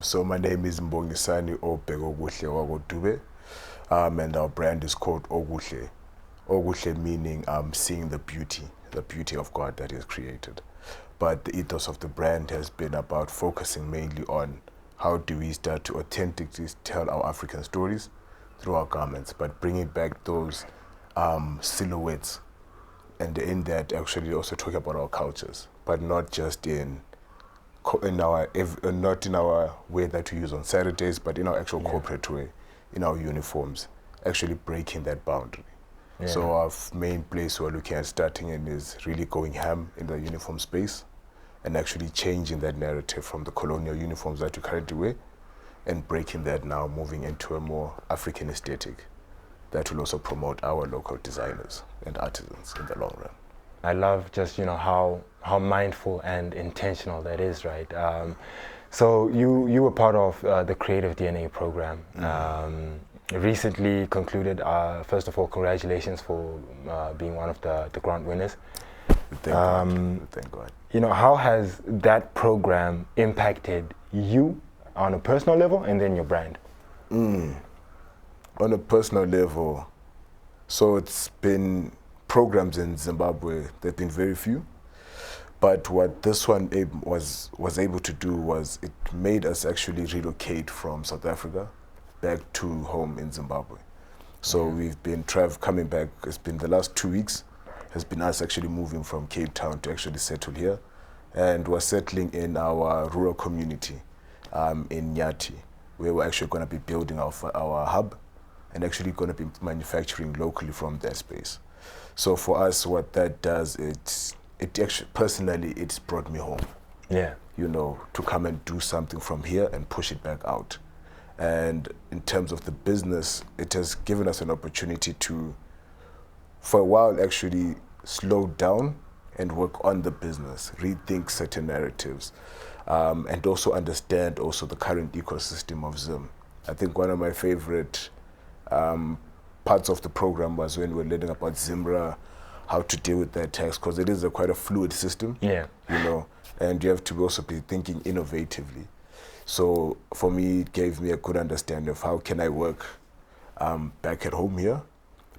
So my name is Mbongisani Bhekokuhle Dube, and our brand is called Okhle. Okhle meaning seeing the beauty of God that He has created. But the ethos of the brand has been about focusing mainly on how do we start to authentically tell our African stories through our garments, but bringing back those silhouettes, and in that actually also talking about our cultures, but not just not in our way that we use on Saturdays, but in our actual corporate way, in our uniforms, actually breaking that boundary. Yeah. So our main place we're looking at starting in is really going ham in the uniform space and actually changing that narrative from the colonial uniforms that we currently wear and breaking that now, moving into a more African aesthetic that will also promote our local designers and artisans in the long run. I love just, how mindful and intentional that is, right? So you were part of the Creative DNA program. Recently concluded. First of all, congratulations for being one of the grant winners. Thank God. How has that program impacted you on a personal level and then your brand? On a personal level, so it's been programs in Zimbabwe, there have been very few. But what this one was able to do was it made us actually relocate from South Africa back to home in Zimbabwe. So we've been coming back, it's been the last 2 weeks, has been us actually moving from Cape Town to actually settle here. And we're settling in our rural community in Nyati, where we're actually going to be building our hub and actually going to be manufacturing locally from that space. So for us, what that does, it actually, personally, it's brought me home. Yeah. To come and do something from here and push it back out. And in terms of the business, it has given us an opportunity to, for a while, actually slow down and work on the business, rethink certain narratives, and also understand also the current ecosystem of Zim. I think one of my favorite parts of the program was when we were learning about Zimra, how to deal with that tax, because it is quite a fluid system. Yeah. And you have to also be thinking innovatively. So for me, it gave me a good understanding of how can I work back at home here,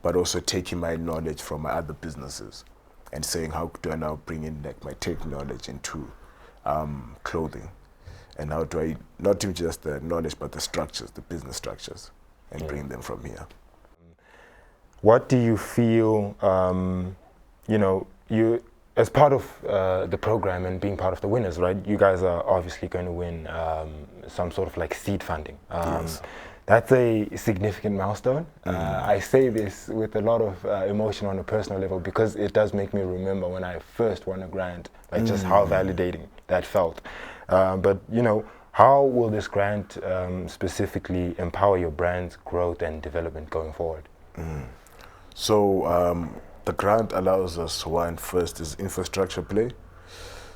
but also taking my knowledge from my other businesses and saying how do I now bring in my tech knowledge into clothing, and how do I not even just the knowledge but the structures, the business structures, and bring them from here. What do you feel, you as part of the program and being part of the winners, right? You guys are obviously going to win some sort of seed funding. Yes. That's a significant milestone. I say this with a lot of emotion on a personal level because it does make me remember when I first won a grant, just how validating that felt. But how will this grant specifically empower your brand's growth and development going forward? So the grant allows us, first is infrastructure play.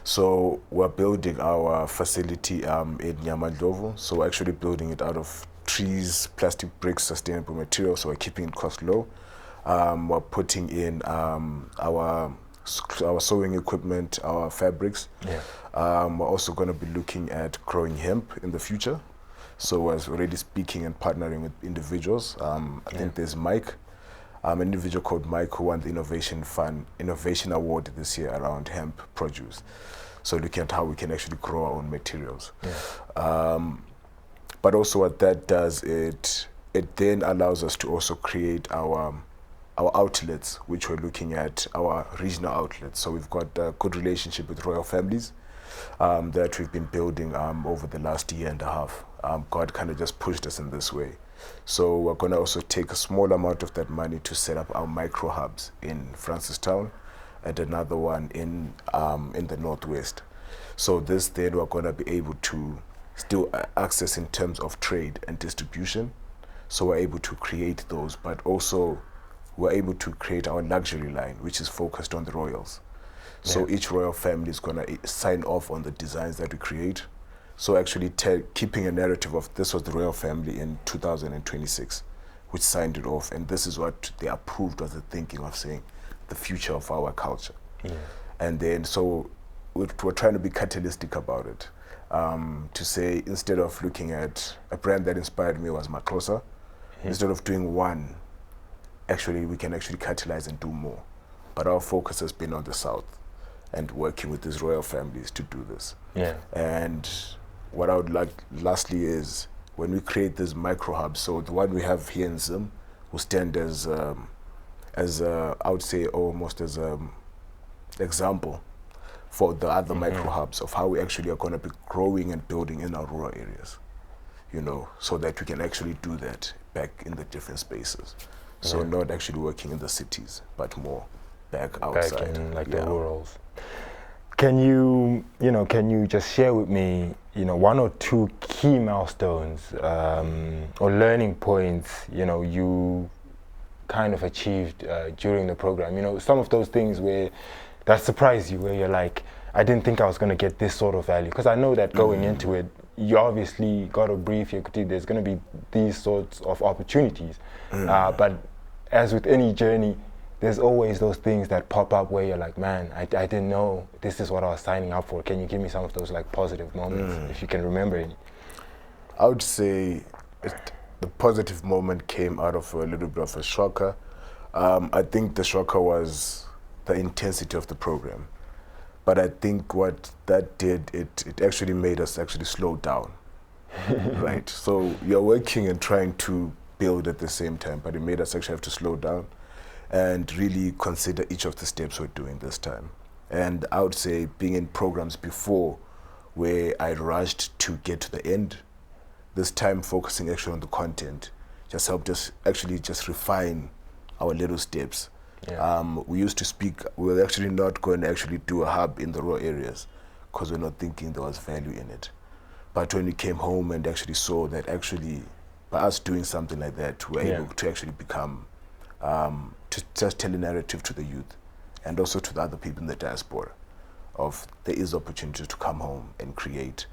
So we're building our facility in Nyamandlovu. So we're actually building it out of trees, plastic bricks, sustainable materials. So we're keeping it cost low. We're putting in our sewing equipment, our fabrics. Yeah. We're also going to be looking at growing hemp in the future. So we're already speaking and partnering with individuals. I think there's Mike, an individual called Mike who won the Innovation Award this year around hemp produce. So looking at how we can actually grow our own materials. Yeah. But also what that does, it then allows us to also create our outlets, which we're looking at, our regional outlets. So we've got a good relationship with royal families that we've been building over the last year and a half. God kind of just pushed us in this way. So we're going to also take a small amount of that money to set up our micro hubs in Francistown and another one in the Northwest. So this then we're going to be able to still access in terms of trade and distribution. So we're able to create those, but also we're able to create our luxury line, which is focused on the royals. So each royal family is going to sign off on the designs that we create. So actually keeping a narrative of this was the royal family in 2026, which signed it off. And this is what they approved of the thinking of saying the future of our culture. Yeah. And then so we're trying to be catalytic about it. to say, instead of looking at a brand that inspired me was Maklosa, instead of doing one, actually we can actually catalyze and do more. But our focus has been on the South and working with these royal families to do this. Yeah. And what I would like lastly is when we create this micro hubs, so the one we have here in Zim will stand as I would say almost as an example for the other micro hubs of how we actually are going to be growing and building in our rural areas, you know, so that we can actually do that back in the different spaces. So not actually working in the cities, but more back outside. Back in like the rurals. Can you just share with me, one or two key milestones or learning points, you kind of achieved during the program? Some of those things that surprise you, where you're like, I didn't think I was going to get this sort of value. Because I know that going into it, you obviously got a brief, there's going to be these sorts of opportunities. But as with any journey, there's always those things that pop up where you're like, man, I didn't know this is what I was signing up for. Can you give me some of those like positive moments, if you can remember any? I would say the positive moment came out of a little bit of a shocker. I think the shocker was the intensity of the program. But I think what that did, it actually made us actually slow down, right? So you're working and trying to build at the same time, but it made us actually have to slow down and really consider each of the steps we're doing this time. And I would say being in programs before where I rushed to get to the end, this time focusing actually on the content just helped us actually just refine our little steps. We used to speak, we were actually not going to actually do a hub in the rural areas because we're not thinking there was value in it. But when we came home and actually saw that actually by us doing something like that, we're able to actually become, to just tell a narrative to the youth and also to the other people in the diaspora of there is opportunity to come home and create,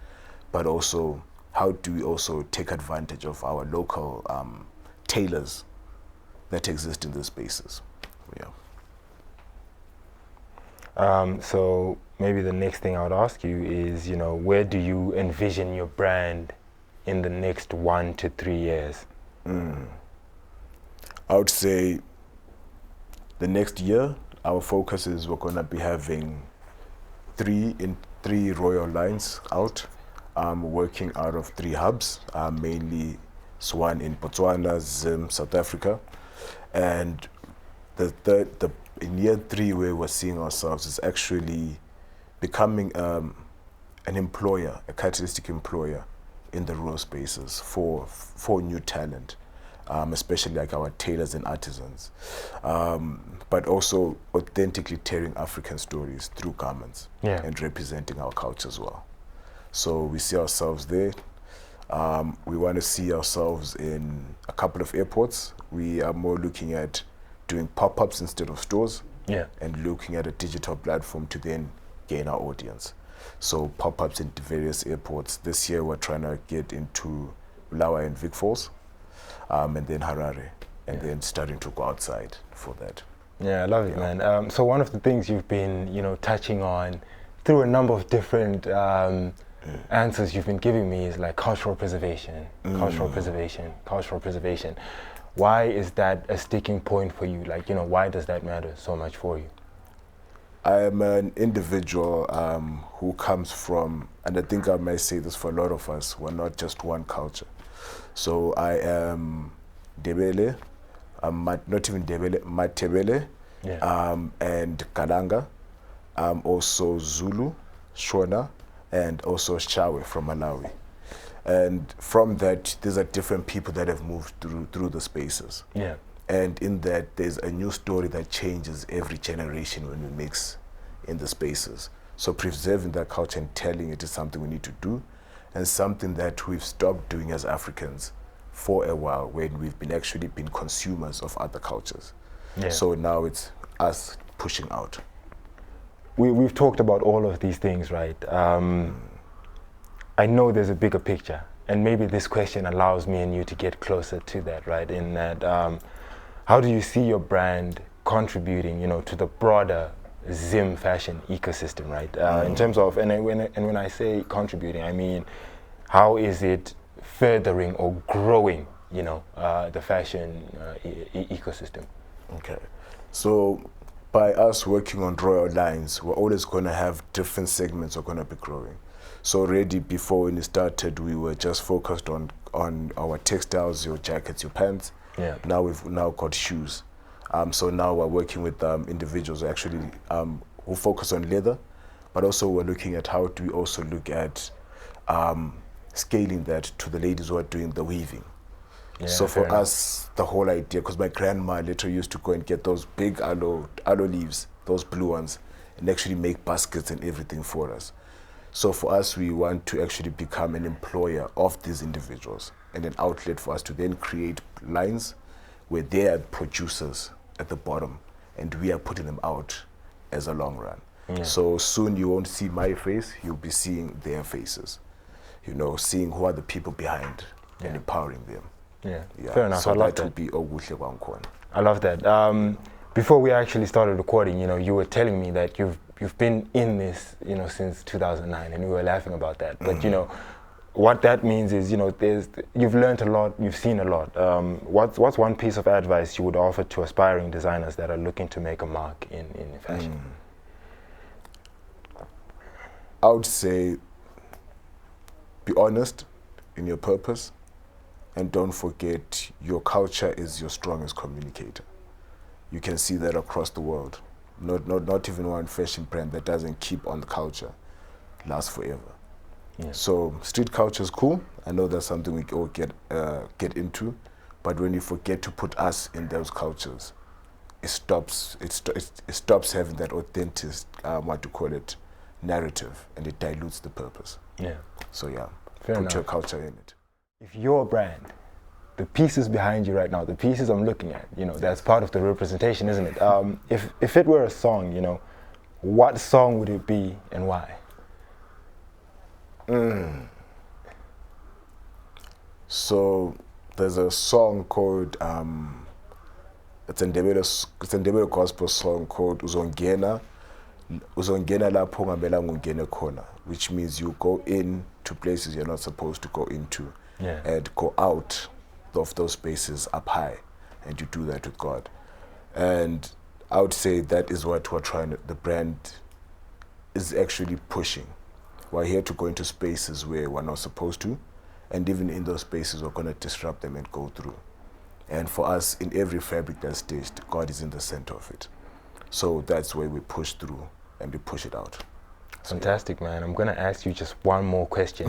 but also how do we also take advantage of our local tailors that exist in these spaces. So maybe the next thing I would ask you is, where do you envision your brand in the next 1 to 3 years? I would say the next year, our focus is we're going to be having three royal lines out, working out of 3 hubs, mainly one in Botswana, Zim, South Africa. And in year 3, where we're seeing ourselves is actually becoming an employer, a catalytic employer in the rural spaces for new talent, especially like our tailors and artisans, but also authentically telling African stories through garments and representing our culture as well. So we see ourselves there. We want to see ourselves in a couple of airports. We are more looking at doing pop-ups instead of stores, and looking at a digital platform to then gain our audience. So pop-ups in various airports. This year we're trying to get into Bulawayo and Vic Falls, and then Harare, and then starting to go outside for that. Yeah, I love it, man. So one of the things you've been, touching on through a number of different answers you've been giving me is like cultural preservation, cultural preservation, cultural preservation. Why is that a sticking point for you? Like, why does that matter so much for you? I am an individual who comes from, and I think I may say this for a lot of us, we're not just one culture. So I am Debele, not even Debele, Matebele, and Kalanga. I'm also Zulu, Shona, and also Shawe from Malawi. And from that, these are different people that have moved through the spaces. And in that, there's a new story that changes every generation when we mix in the spaces. So preserving that culture and telling it is something we need to do, and something that we've stopped doing as Africans for a while when we've been consumers of other cultures. So now it's us pushing out. We've talked about all of these things, right? I know there's a bigger picture, and maybe this question allows me and you to get closer to that, right? In that, how do you see your brand contributing, to the broader Zim fashion ecosystem, right? In terms of, and when I say contributing, I mean, how is it furthering or growing, you know, the fashion ecosystem? Okay, so by us working on royal lines, we're always going to have different segments are going to be growing. So already before when we started, we were just focused on our textiles, your jackets, your pants. Yeah. Now we've got shoes. So now we're working with individuals who actually who focus on leather, but also we're looking at how do we also look at scaling that to the ladies who are doing the weaving. Yeah, so for enough. us, the whole idea, because my grandma literally used to go and get those big aloe leaves, those blue ones, and actually make baskets and everything for us. So for us, we want to actually become an employer of these individuals and an outlet for us to then create lines where they are producers at the bottom and we are putting them out as a long run. Yeah. So soon you won't see my face, you'll be seeing their faces. You know, seeing who are the people behind and empowering them. Yeah, Yeah. fair enough. So I love that that. would be Okhle Kwankwana. I love that. Before we actually started recording, you know, you were telling me that you've been in this, you know, since 2009, and we were laughing about that. But you know, what that means is, you know, you've learned a lot, you've seen a lot. What's one piece of advice you would offer to aspiring designers that are looking to make a mark in fashion? I would say, be honest in your purpose, and don't forget your culture is your strongest communicator. You can see that across the world. Not even one fashion brand that doesn't keep on the culture lasts forever. Yeah. So street culture is cool. I know that's something we all get into, but when you forget to put us in those cultures, it stops having that authentic narrative, and it dilutes the purpose. Yeah. So yeah, Fair put enough. your culture in it. If your brand, the pieces behind you right now, the pieces I'm looking at, you know, that's part of the representation, isn't it? If it were a song, you know, what song would it be and why? So there's a song called it's a Ndebele gospel song called Uzongena lapho ungamelanga ungene khona, which means you go in to places you're not supposed to go into, and go out of those spaces up high, and you do that with God. And I would say that is what we're trying the brand is actually pushing. We're here to go into spaces where we're not supposed to, and even in those spaces we're going to disrupt them and go through. And for us, in every fabric that's stitched, God is in the center of it. So that's where we push through and we push it out. Fantastic, man. I'm going to ask you just one more question.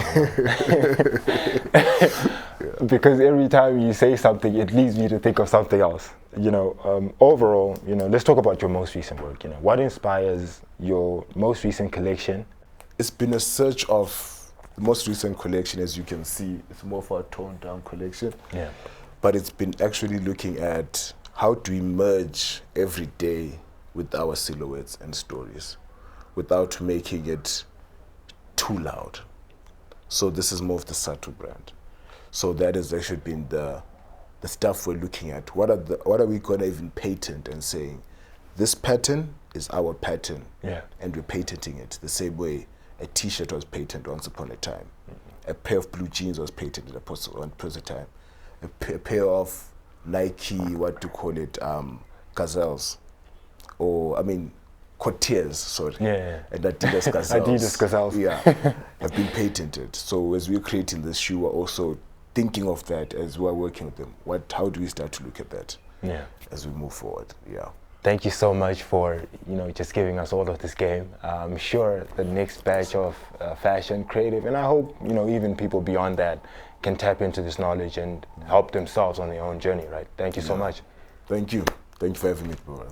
Because every time you say something, it leads me to think of something else. You know, overall, you know, let's talk about your most recent work. You know, what inspires your most recent collection? It's been a search of the most recent collection. As you can see, it's more of a toned down collection. Yeah. But it's been actually looking at how do we merge every day with our silhouettes and stories without making it too loud. So this is more of the subtle brand. So that has actually been the stuff we're looking at. What are we going to even patent and saying, this pattern is our pattern, and we're patenting it the same way a t-shirt was patented once upon a time. A pair of blue jeans was patented once upon a time. A pair of Nike, gazelles, or I mean, Courtiers, sorry. And Adidas gazelles. Adidas gazelles. Have been patented. So as we're creating this shoe, we're also thinking of that as we're working with them. How do we start to look at that as we move forward? Thank you so much for, you know, just giving us all of this game. I'm sure the next batch of fashion, creative, and I hope, you know, even people beyond that can tap into this knowledge and help themselves on their own journey, right? Thank you so much. Thank you. Thank you for having me, bro.